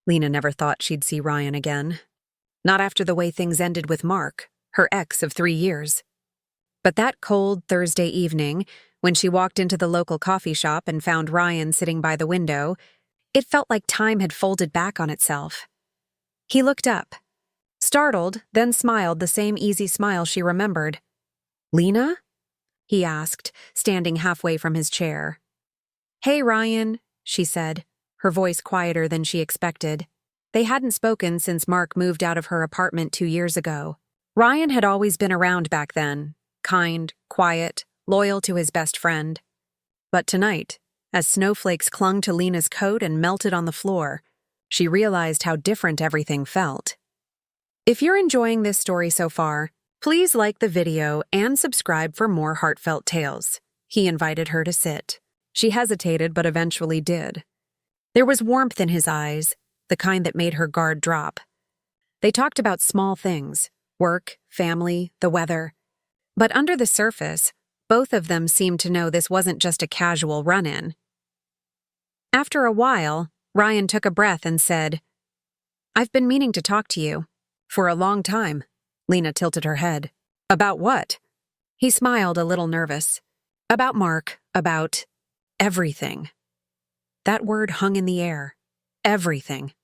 Lena never thought she'd see Ryan again. Not after the way things ended with Mark, her ex of 3 years. But that cold Thursday evening, when she walked into the local coffee shop and found Ryan sitting by the window, it felt like time had folded back on itself. He looked up, startled, then smiled the same easy smile she remembered. "Lena?" he asked, standing halfway from his chair. "Hey, Ryan," she said, her voice quieter than she expected. They hadn't spoken since Mark moved out of her apartment 2 years ago. Ryan had always been around back then, kind, quiet, loyal to his best friend. But tonight, as snowflakes clung to Lena's coat and melted on the floor, she realized how different everything felt. If you're enjoying this story so far, please like the video and subscribe for more heartfelt tales. He invited her to sit. She hesitated but eventually did. There was warmth in his eyes, the kind that made her guard drop. They talked about small things, work, family, the weather. But under the surface, both of them seemed to know this wasn't just a casual run-in. After a while, Ryan took a breath and said, "I've been meaning to talk to you." "For a long time." Lena tilted her head. "About what?" He smiled, a little nervous. "About Mark, about everything." That word hung in the air. Everything.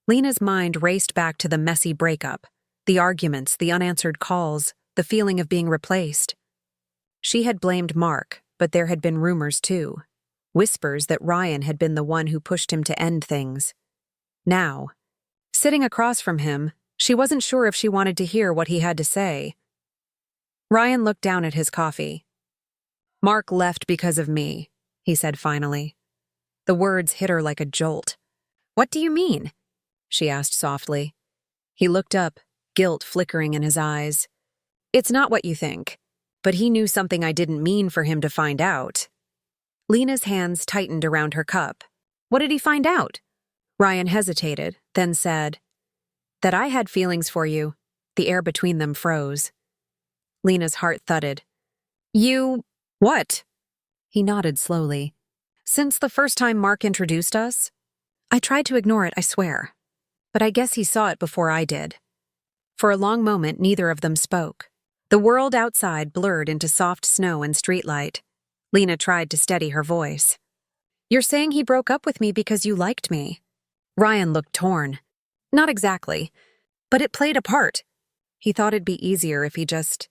Lena's mind raced back to the messy breakup, the arguments, the unanswered calls, the feeling of being replaced. She had blamed Mark, but there had been rumors too. Whispers that Ryan had been the one who pushed him to end things. Now, sitting across from him, she wasn't sure if she wanted to hear what he had to say. Ryan looked down at his coffee. "Mark left because of me," he said finally. The words hit her like a jolt. "What do you mean?" she asked softly. He looked up, guilt flickering in his eyes. "It's not what you think, but he knew something I didn't mean for him to find out." Lena's hands tightened around her cup. "What did he find out?" Ryan hesitated, then said, "That I had feelings for you." The air between them froze. Lena's heart thudded. "You... what?" He nodded slowly. "Since the first time Mark introduced us, I tried to ignore it, I swear. But I guess he saw it before I did." For a long moment, neither of them spoke. The world outside blurred into soft snow and streetlight. Lena tried to steady her voice. "You're saying he broke up with me because you liked me?" Ryan looked torn. "Not exactly, but it played a part. He thought it'd be easier if he just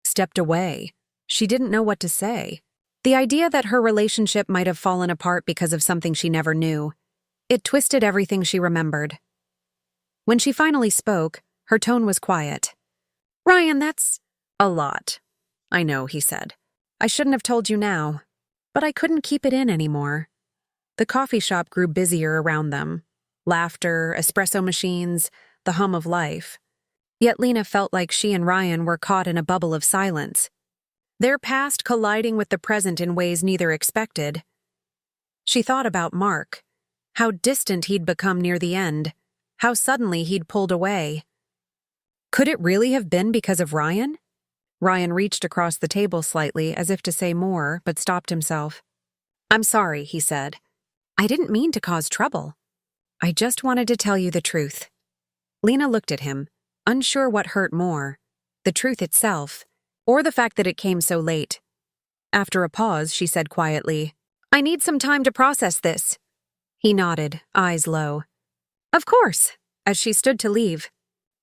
stepped away." She didn't know what to say. The idea that her relationship might have fallen apart because of something she never knew. It twisted everything she remembered. When she finally spoke, her tone was quiet. "Ryan, that's a lot." "I know," he said. "I shouldn't have told you now, but I couldn't keep it in anymore." The coffee shop grew busier around them. Laughter, espresso machines, the hum of life. Yet Lena felt like she and Ryan were caught in a bubble of silence, their past colliding with the present in ways neither expected. She thought about Mark, how distant he'd become near the end, how suddenly he'd pulled away. Could it really have been because of Ryan? Ryan reached across the table slightly, as if to say more, but stopped himself. "I'm sorry," he said. "I didn't mean to cause trouble. I just wanted to tell you the truth." Lena looked at him, unsure what hurt more, the truth itself, or the fact that it came so late. After a pause, she said quietly, "I need some time to process this." He nodded, eyes low. "Of course." As she stood to leave,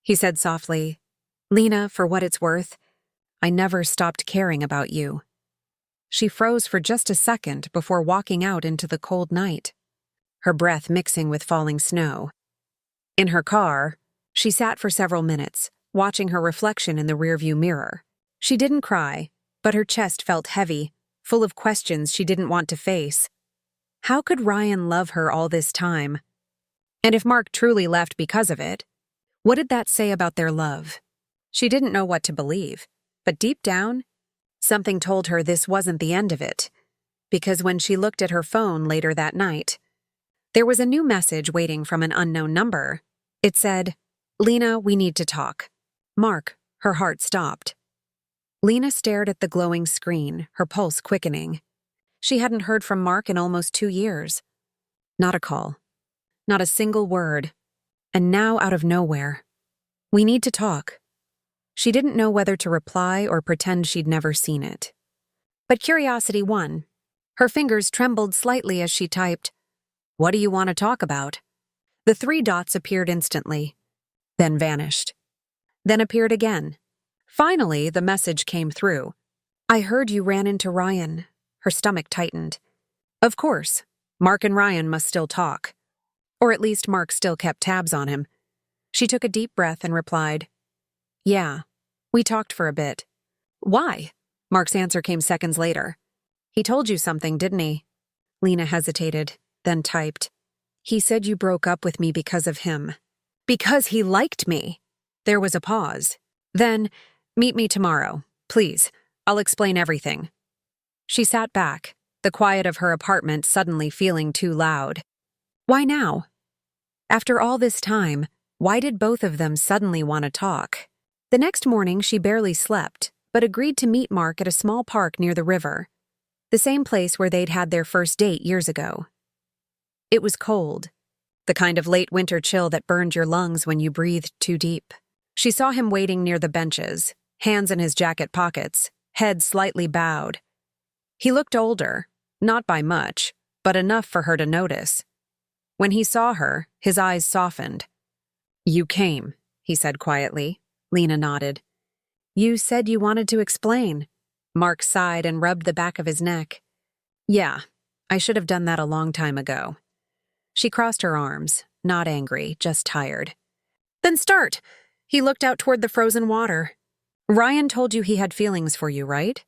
he said softly, "Lena, for what it's worth, I never stopped caring about you." She froze for just a second before walking out into the cold night, her breath mixing with falling snow. In her car, she sat for several minutes, watching her reflection in the rearview mirror. She didn't cry, but her chest felt heavy, full of questions she didn't want to face. How could Ryan love her all this time? And if Mark truly left because of it, what did that say about their love? She didn't know what to believe, but deep down, something told her this wasn't the end of it, because when she looked at her phone later that night, there was a new message waiting from an unknown number. It said, "Lena, we need to talk." "Mark," her heart stopped. Lena stared at the glowing screen, her pulse quickening. She hadn't heard from Mark in almost 2 years. Not a call. Not a single word. And now out of nowhere. We need to talk. She didn't know whether to reply or pretend she'd never seen it. But curiosity won. Her fingers trembled slightly as she typed, "What do you want to talk about?" The 3 dots appeared instantly, then vanished, then appeared again. Finally, the message came through. "I heard you ran into Ryan." Her stomach tightened. Of course, Mark and Ryan must still talk. Or at least Mark still kept tabs on him. She took a deep breath and replied, "Yeah, we talked for a bit." "Why?" Mark's answer came seconds later. "He told you something, didn't he?" Lena hesitated, then typed, "He said you broke up with me because of him." "Because he liked me." There was a pause. Then, "Meet me tomorrow, please. I'll explain everything." She sat back, the quiet of her apartment suddenly feeling too loud. Why now? After all this time, why did both of them suddenly want to talk? The next morning, she barely slept, but agreed to meet Mark at a small park near the river, the same place where they'd had their first date years ago. It was cold, the kind of late winter chill that burned your lungs when you breathed too deep. She saw him waiting near the benches, hands in his jacket pockets, head slightly bowed. He looked older, not by much, but enough for her to notice. When he saw her, his eyes softened. "You came," he said quietly. Lena nodded. "You said you wanted to explain." Mark sighed and rubbed the back of his neck. "Yeah, I should have done that a long time ago." She crossed her arms, not angry, just tired. "Then start." He looked out toward the frozen water. "Ryan told you he had feelings for you, right?"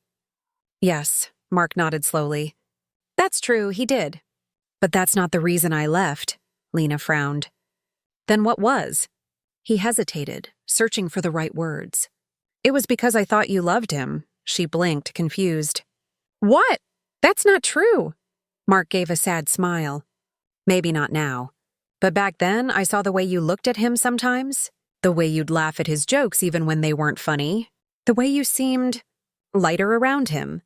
"Yes," Mark nodded slowly. "That's true, he did. But that's not the reason I left." Lena frowned. "Then what was?" He hesitated, searching for the right words. "It was because I thought you loved him." She blinked, confused. "What? That's not true." Mark gave a sad smile. "Maybe not now. But back then, I saw the way you looked at him sometimes. The way you'd laugh at his jokes even when they weren't funny. The way you seemed lighter around him.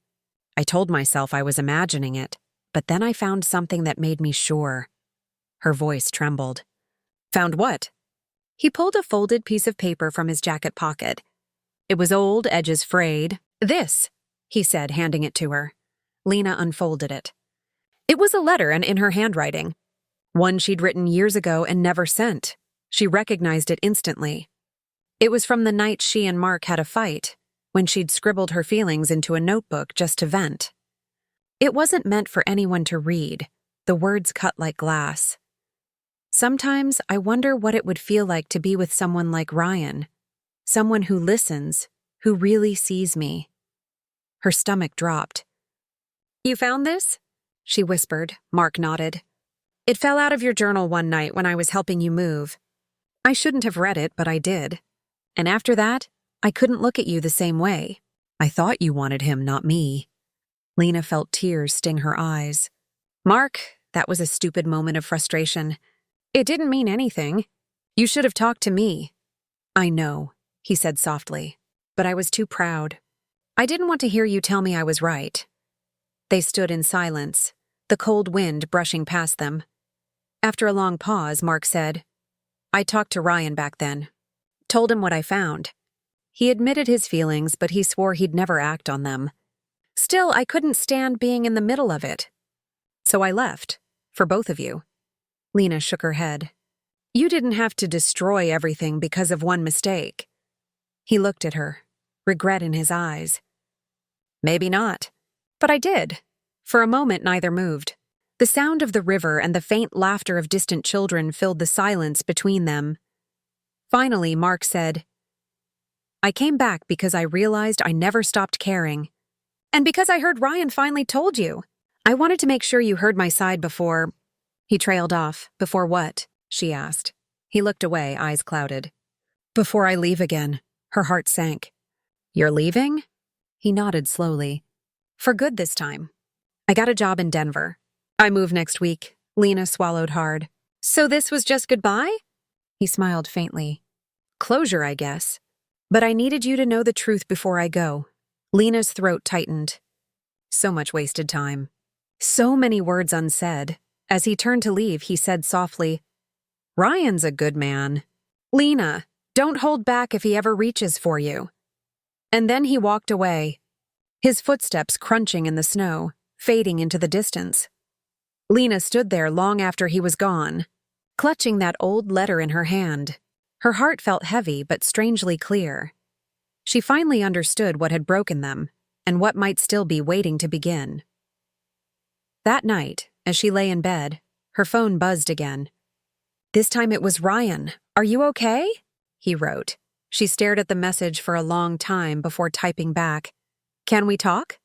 I told myself I was imagining it, but then I found something that made me sure." Her voice trembled. "Found what?" He pulled a folded piece of paper from his jacket pocket. It was old, edges frayed. "This," he said, handing it to her. Lena unfolded it. It was a letter and in her handwriting. One she'd written years ago and never sent. She recognized it instantly. It was from the night she and Mark had a fight, when she'd scribbled her feelings into a notebook just to vent. It wasn't meant for anyone to read, the words cut like glass. "Sometimes I wonder what it would feel like to be with someone like Ryan, someone who listens, who really sees me." Her stomach dropped. "You found this?" she whispered. Mark nodded. "It fell out of your journal one night when I was helping you move. I shouldn't have read it, but I did. And after that, I couldn't look at you the same way. I thought you wanted him, not me." Lena felt tears sting her eyes. "Mark, that was a stupid moment of frustration. It didn't mean anything. You should have talked to me." "I know," he said softly, "but I was too proud. I didn't want to hear you tell me I was right." They stood in silence, the cold wind brushing past them. After a long pause, Mark said, "I talked to Ryan back then. Told him what I found. He admitted his feelings, but he swore he'd never act on them. Still, I couldn't stand being in the middle of it. So I left, for both of you." Lena shook her head. "You didn't have to destroy everything because of one mistake." He looked at her, regret in his eyes. "Maybe not. But I did." For a moment, neither moved. The sound of the river and the faint laughter of distant children filled the silence between them. Finally, Mark said, "I came back because I realized I never stopped caring. And because I heard Ryan finally told you. I wanted to make sure you heard my side before—" He trailed off. "Before what?" she asked. He looked away, eyes clouded. "Before I leave again." Her heart sank. "You're leaving?" He nodded slowly. "For good this time. I got a job in Denver. I move next week." Lena swallowed hard. "So this was just goodbye?" He smiled faintly. "Closure, I guess. But I needed you to know the truth before I go." Lena's throat tightened. So much wasted time. So many words unsaid. As he turned to leave, he said softly, Ryan's a good man. Lena, don't hold back if he ever reaches for you. And then he walked away, his footsteps crunching in the snow, fading into the distance. Lena stood there long after he was gone, clutching that old letter in her hand. Her heart felt heavy but strangely clear. She finally understood what had broken them and what might still be waiting to begin. That night, as she lay in bed, her phone buzzed again. This time it was Ryan. "Are you okay?" he wrote. She stared at the message for a long time before typing back, "Can we talk?"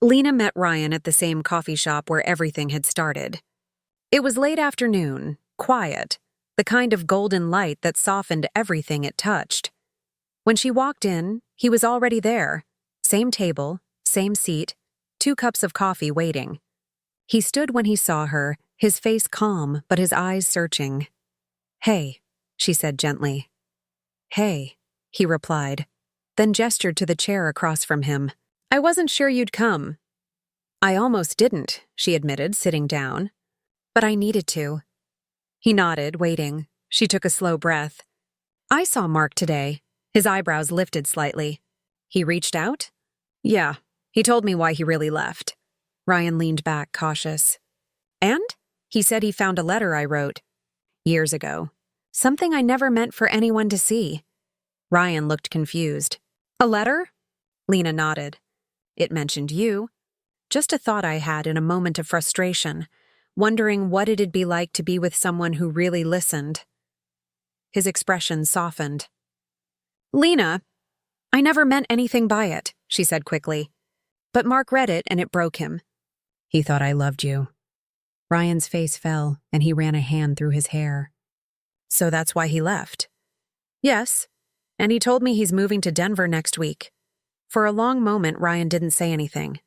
Lena met Ryan at the same coffee shop where everything had started. It was late afternoon, quiet, the kind of golden light that softened everything it touched. When she walked in, he was already there. Same table, same seat, 2 cups of coffee waiting. He stood when he saw her, his face calm but his eyes searching. "Hey," she said gently. "Hey," he replied, then gestured to the chair across from him. "I wasn't sure you'd come." "I almost didn't," she admitted, sitting down. "But I needed to." He nodded, waiting. She took a slow breath. "I saw Mark today." His eyebrows lifted slightly. "He reached out?" "Yeah. He told me why he really left." Ryan leaned back, cautious. "And?" "He said he found a letter I wrote years ago. Something I never meant for anyone to see." Ryan looked confused. "A letter?" Lena nodded. "It mentioned you. Just a thought I had in a moment of frustration, wondering what it'd be like to be with someone who really listened." His expression softened. "Lena, I never meant anything by it," she said quickly. "But Mark read it and it broke him." "He thought I loved you." Ryan's face fell, and he ran a hand through his hair. "So that's why he left?" "Yes, and he told me he's moving to Denver next week." For a long moment, Ryan didn't say anything.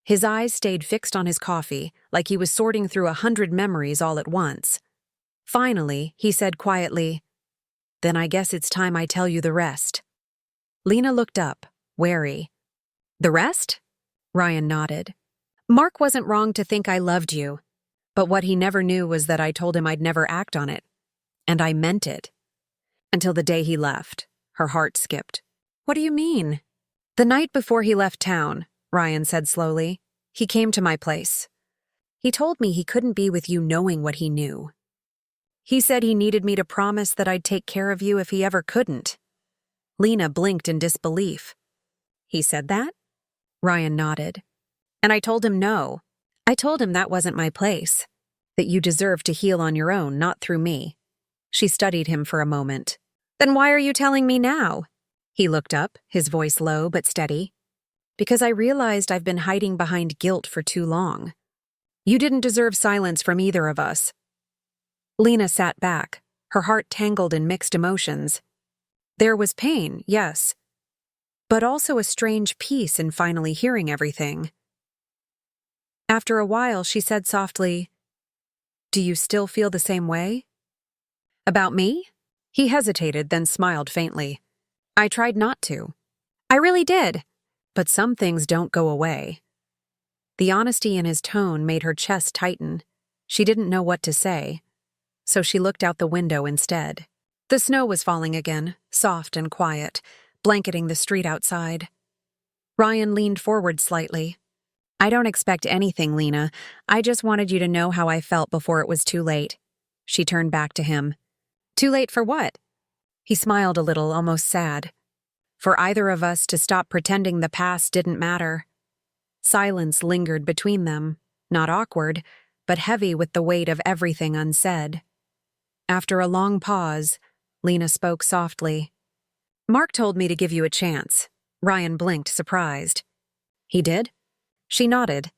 His eyes stayed fixed on his coffee, like he was sorting through 100 memories all at once. Finally, he said quietly, "Then I guess it's time I tell you the rest." Lena looked up, wary. "The rest?" Ryan nodded. "Mark wasn't wrong to think I loved you, but what he never knew was that I told him I'd never act on it. And I meant it. Until the day he left." Her heart skipped. "What do you mean?" "The night before he left town," Ryan said slowly, "he came to my place. He told me he couldn't be with you knowing what he knew. He said he needed me to promise that I'd take care of you if he ever couldn't." Lena blinked in disbelief. "He said that?" Ryan nodded. "And I told him no. I told him that wasn't my place, that you deserved to heal on your own, not through me." She studied him for a moment. "Then why are you telling me now?" He looked up, his voice low but steady. "Because I realized I've been hiding behind guilt for too long. You didn't deserve silence from either of us." Lena sat back, her heart tangled in mixed emotions. There was pain, yes, but also a strange peace in finally hearing everything. After a while, she said softly, "Do you still feel the same way?" "About me?" He hesitated, then smiled faintly. "I tried not to. I really did. But some things don't go away." The honesty in his tone made her chest tighten. She didn't know what to say, so she looked out the window instead. The snow was falling again, soft and quiet, blanketing the street outside. Ryan leaned forward slightly. "I don't expect anything, Lena. I just wanted you to know how I felt before it was too late." She turned back to him. "Too late for what?" He smiled a little, almost sad. "For either of us to stop pretending the past didn't matter." Silence lingered between them, not awkward, but heavy with the weight of everything unsaid. After a long pause, Lena spoke softly. "Mark told me to give you a chance." Ryan blinked, surprised. "He did?" She nodded.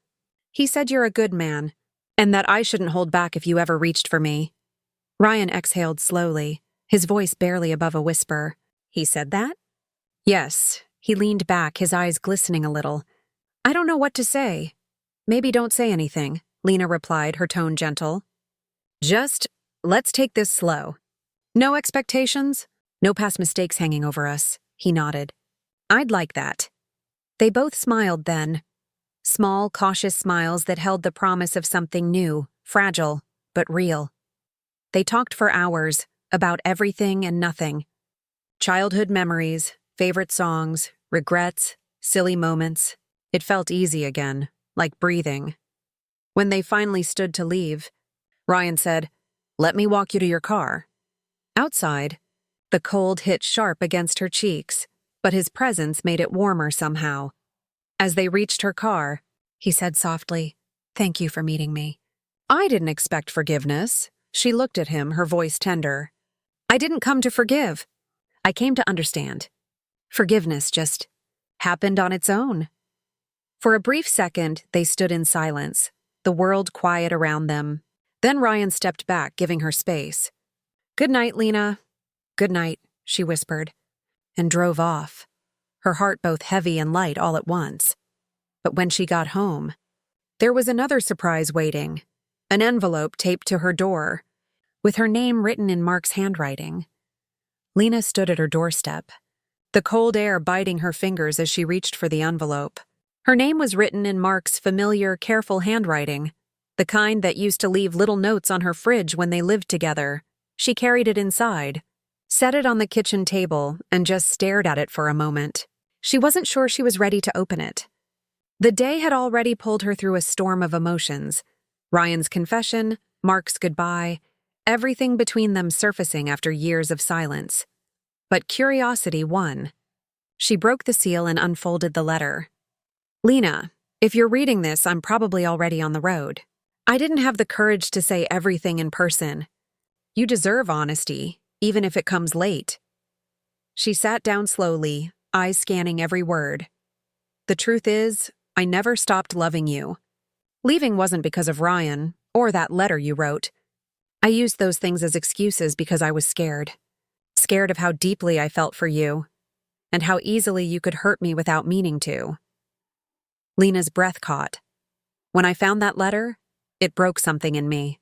"He said you're a good man, and that I shouldn't hold back if you ever reached for me." Ryan exhaled slowly, his voice barely above a whisper. "He said that?" "Yes." He leaned back, his eyes glistening a little. "I don't know what to say." "Maybe don't say anything," Lena replied, her tone gentle. "Just, let's take this slow. No expectations, no past mistakes hanging over us." He nodded. "I'd like that." They both smiled then. Small, cautious smiles that held the promise of something new, fragile, but real. They talked for hours, about everything and nothing. Childhood memories, favorite songs, regrets, silly moments. It felt easy again, like breathing. When they finally stood to leave, Ryan said, "Let me walk you to your car." Outside, the cold hit sharp against her cheeks, but his presence made it warmer somehow. As they reached her car, he said softly, "Thank you for meeting me." "I didn't expect forgiveness." She looked at him, her voice tender. "I didn't come to forgive. I came to understand. Forgiveness just happened on its own." For a brief second, they stood in silence, the world quiet around them. Then Ryan stepped back, giving her space. "Good night, Lena." "Good night," she whispered, and drove off, her heart both heavy and light all at once. But when she got home, there was another surprise waiting, an envelope taped to her door, with her name written in Mark's handwriting. Lena stood at her doorstep, the cold air biting her fingers as she reached for the envelope. Her name was written in Mark's familiar, careful handwriting, the kind that used to leave little notes on her fridge when they lived together. She carried it inside, set it on the kitchen table, and just stared at it for a moment. She wasn't sure she was ready to open it. The day had already pulled her through a storm of emotions. Ryan's confession, Mark's goodbye, everything between them surfacing after years of silence. But curiosity won. She broke the seal and unfolded the letter. "Lena, if you're reading this, I'm probably already on the road. I didn't have the courage to say everything in person. You deserve honesty, even if it comes late." She sat down slowly, eyes scanning every word. "The truth is, I never stopped loving you. Leaving wasn't because of Ryan, or that letter you wrote. I used those things as excuses because I was scared. Scared of how deeply I felt for you, and how easily you could hurt me without meaning to." Lena's breath caught. "When I found that letter, it broke something in me.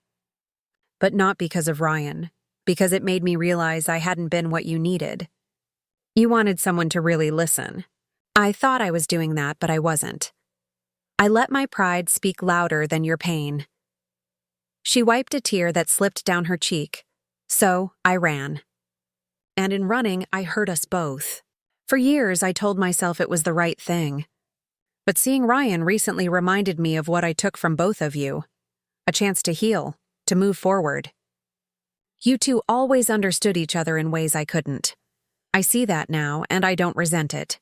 But not because of Ryan, because it made me realize I hadn't been what you needed. You wanted someone to really listen. I thought I was doing that, but I wasn't. I let my pride speak louder than your pain." She wiped a tear that slipped down her cheek. "So I ran. And in running, I hurt us both. For years, I told myself it was the right thing. But seeing Ryan recently reminded me of what I took from both of you. A chance to heal, to move forward. You two always understood each other in ways I couldn't. I see that now, and I don't resent it.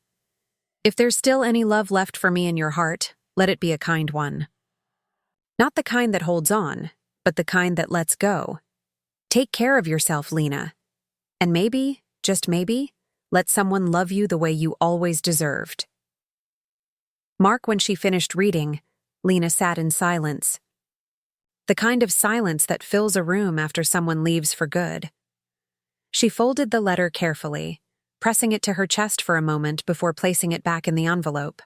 If there's still any love left for me in your heart, let it be a kind one. Not the kind that holds on, but the kind that lets go. Take care of yourself, Lena. And maybe, just maybe, let someone love you the way you always deserved." Mark, when she finished reading, Lena sat in silence. The kind of silence that fills a room after someone leaves for good. She folded the letter carefully, pressing it to her chest for a moment before placing it back in the envelope.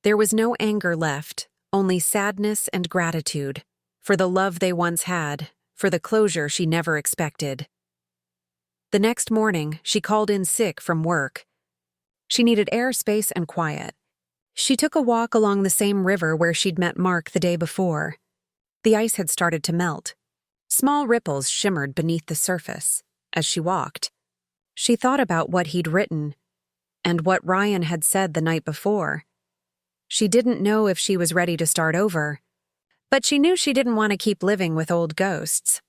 There was no anger left, only sadness and gratitude, for the love they once had, for the closure she never expected. The next morning, she called in sick from work. She needed air, space, and quiet. She took a walk along the same river where she'd met Mark the day before. The ice had started to melt. Small ripples shimmered beneath the surface. As she walked, she thought about what he'd written and what Ryan had said the night before. She didn't know if she was ready to start over, but she knew she didn't want to keep living with old ghosts.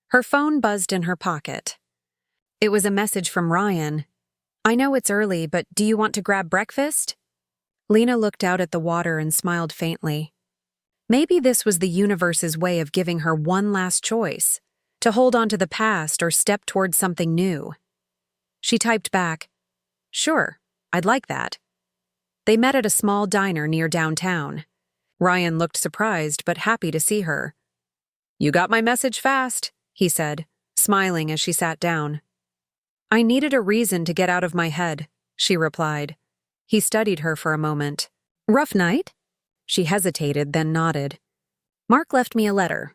Her phone buzzed in her pocket. It was a message from Ryan. "I know it's early, but do you want to grab breakfast?" Lena looked out at the water and smiled faintly. Maybe this was the universe's way of giving her one last choice, to hold on to the past or step towards something new. She typed back, "Sure, I'd like that." They met at a small diner near downtown. Ryan looked surprised but happy to see her. "You got my message fast," he said, smiling as she sat down. "I needed a reason to get out of my head," she replied. He studied her for a moment. "Rough night?" She hesitated, then nodded. "Mark left me a letter.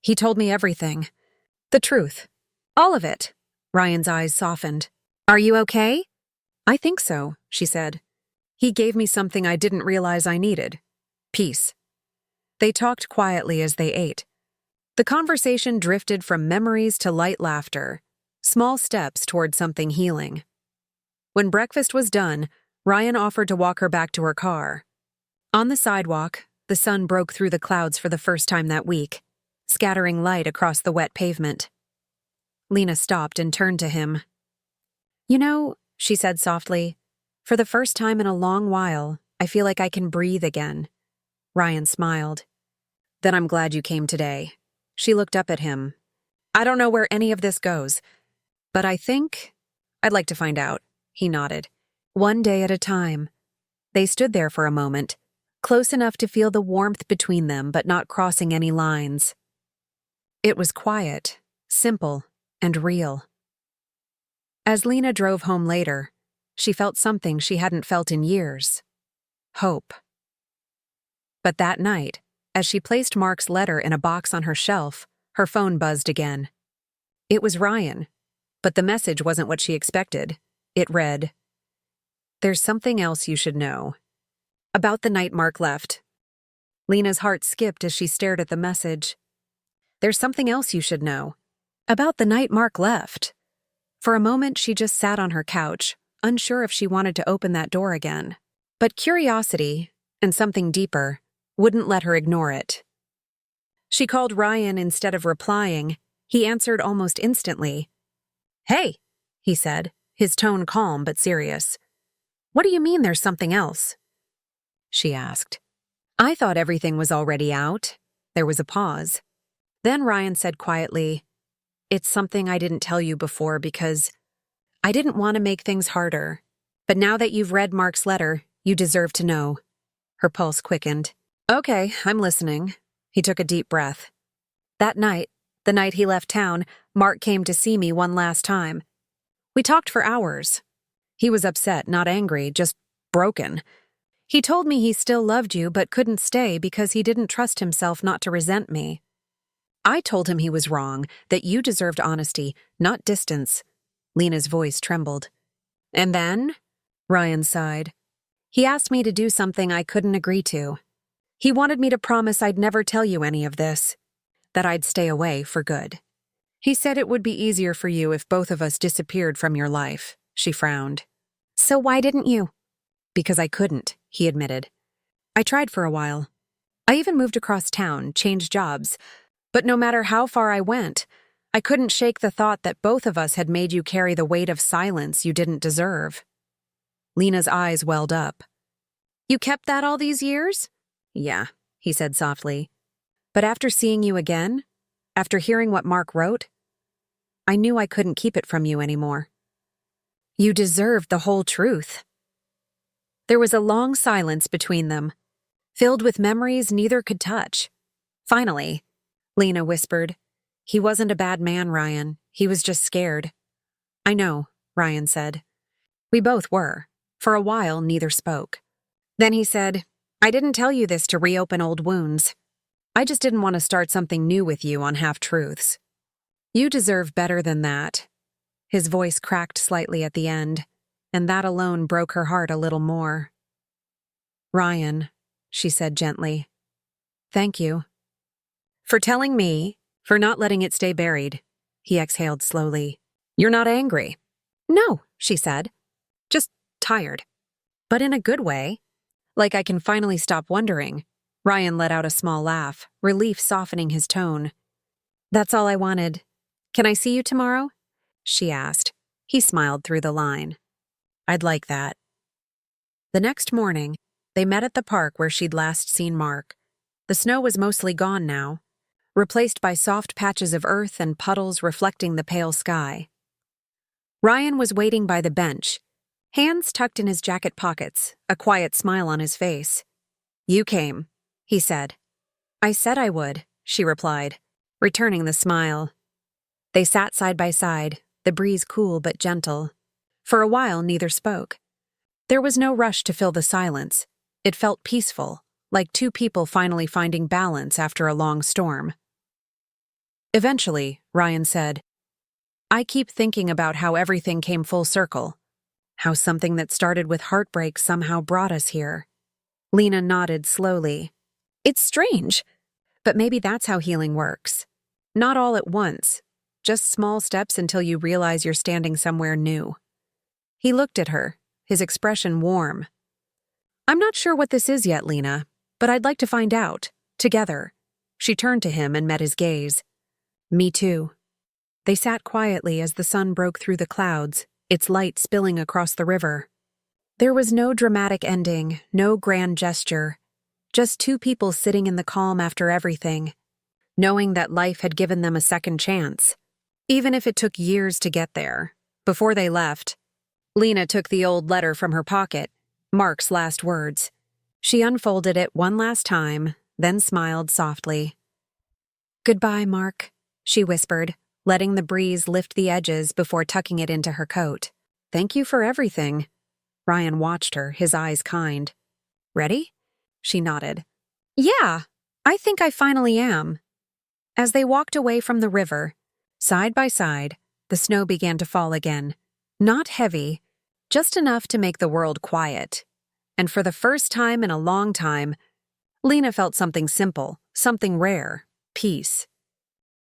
He told me everything. The truth. All of it." Ryan's eyes softened. "Are you okay?" "I think so," she said. "He gave me something I didn't realize I needed. Peace." They talked quietly as they ate. The conversation drifted from memories to light laughter, small steps toward something healing. When breakfast was done, Ryan offered to walk her back to her car. On the sidewalk, the sun broke through the clouds for the first time that week, scattering light across the wet pavement. Lena stopped and turned to him. "You know," she said softly, "for the first time in a long while, I feel like I can breathe again." Ryan smiled. "Then I'm glad you came today." She looked up at him. "I don't know where any of this goes, but I think I'd like to find out." He nodded. "One day at a time." They stood there for a moment, close enough to feel the warmth between them but not crossing any lines. It was quiet, simple, and real. As Lena drove home later, she felt something she hadn't felt in years: hope. But that night, as she placed Mark's letter in a box on her shelf, her phone buzzed again. It was Ryan, but the message wasn't what she expected. It read, "There's something else you should know. About the night Mark left." Lena's heart skipped as she stared at the message. There's something else you should know. About the night Mark left. For a moment, she just sat on her couch, unsure if she wanted to open that door again. But curiosity, and something deeper, wouldn't let her ignore it. She called Ryan instead of replying. He answered almost instantly. "Hey," he said, his tone calm but serious. "What do you mean there's something else?" She asked. "I thought everything was already out." There was a pause. Then Ryan said quietly, "It's something I didn't tell you before because I didn't want to make things harder. But now that you've read Mark's letter, you deserve to know." Her pulse quickened. "Okay, I'm listening." He took a deep breath. "That night, the night he left town, Mark came to see me one last time. We talked for hours. He was upset, not angry, just broken. He told me he still loved you but couldn't stay because he didn't trust himself not to resent me. I told him he was wrong, that you deserved honesty, not distance." Lena's voice trembled. "And then?" Ryan sighed. "He asked me to do something I couldn't agree to. He wanted me to promise I'd never tell you any of this, that I'd stay away for good. He said it would be easier for you if both of us disappeared from your life." She frowned. "So why didn't you?" "Because I couldn't," he admitted. "I tried for a while. I even moved across town, changed jobs. But no matter how far I went, I couldn't shake the thought that both of us had made you carry the weight of silence you didn't deserve." Lena's eyes welled up. "You kept that all these years?" "Yeah," he said softly. "But after seeing you again, after hearing what Mark wrote, I knew I couldn't keep it from you anymore. You deserved the whole truth." There was a long silence between them, filled with memories neither could touch. Finally, Lena whispered, "He wasn't a bad man, Ryan. He was just scared." "I know," Ryan said. "We both were." For a while, neither spoke. Then he said, "I didn't tell you this to reopen old wounds. I just didn't want to start something new with you on half-truths. You deserve better than that." His voice cracked slightly at the end, and that alone broke her heart a little more. "Ryan," she said gently, "thank you. For telling me, for not letting it stay buried." He exhaled slowly. "You're not angry?" "No," she said. "Just tired. But in a good way. Like I can finally stop wondering." Ryan let out a small laugh, relief softening his tone. "That's all I wanted. Can I see you tomorrow?" she asked. He smiled through the line. "I'd like that." The next morning, they met at the park where she'd last seen Mark. The snow was mostly gone now, replaced by soft patches of earth and puddles reflecting the pale sky. Ryan was waiting by the bench, hands tucked in his jacket pockets, a quiet smile on his face. "You came," he said. "I said I would," she replied, returning the smile. They sat side by side, the breeze cool but gentle. For a while, neither spoke. There was no rush to fill the silence. It felt peaceful, like two people finally finding balance after a long storm. Eventually, Ryan said, "I keep thinking about how everything came full circle, how something that started with heartbreak somehow brought us here." Lena nodded slowly. "It's strange, but maybe that's how healing works. Not all at once, just small steps until you realize you're standing somewhere new. He looked at her, his expression warm. I'm not sure what this is yet, Lena, but I'd like to find out, together. She turned to him and met his gaze. Me too. They sat quietly as the sun broke through the clouds, its light spilling across the river. There was no dramatic ending, no grand gesture, just two people sitting in the calm after everything, knowing that life had given them a second chance, even if it took years to get there. Before they left, Lena took the old letter from her pocket, Mark's last words. She unfolded it one last time, then smiled softly. Goodbye, Mark, she whispered, letting the breeze lift the edges before tucking it into her coat. Thank you for everything. Ryan watched her, his eyes kind. Ready? She nodded. Yeah, I think I finally am. As they walked away from the river, side by side, the snow began to fall again. Not heavy, just enough to make the world quiet. And for the first time in a long time, Lena felt something simple, something rare, peace.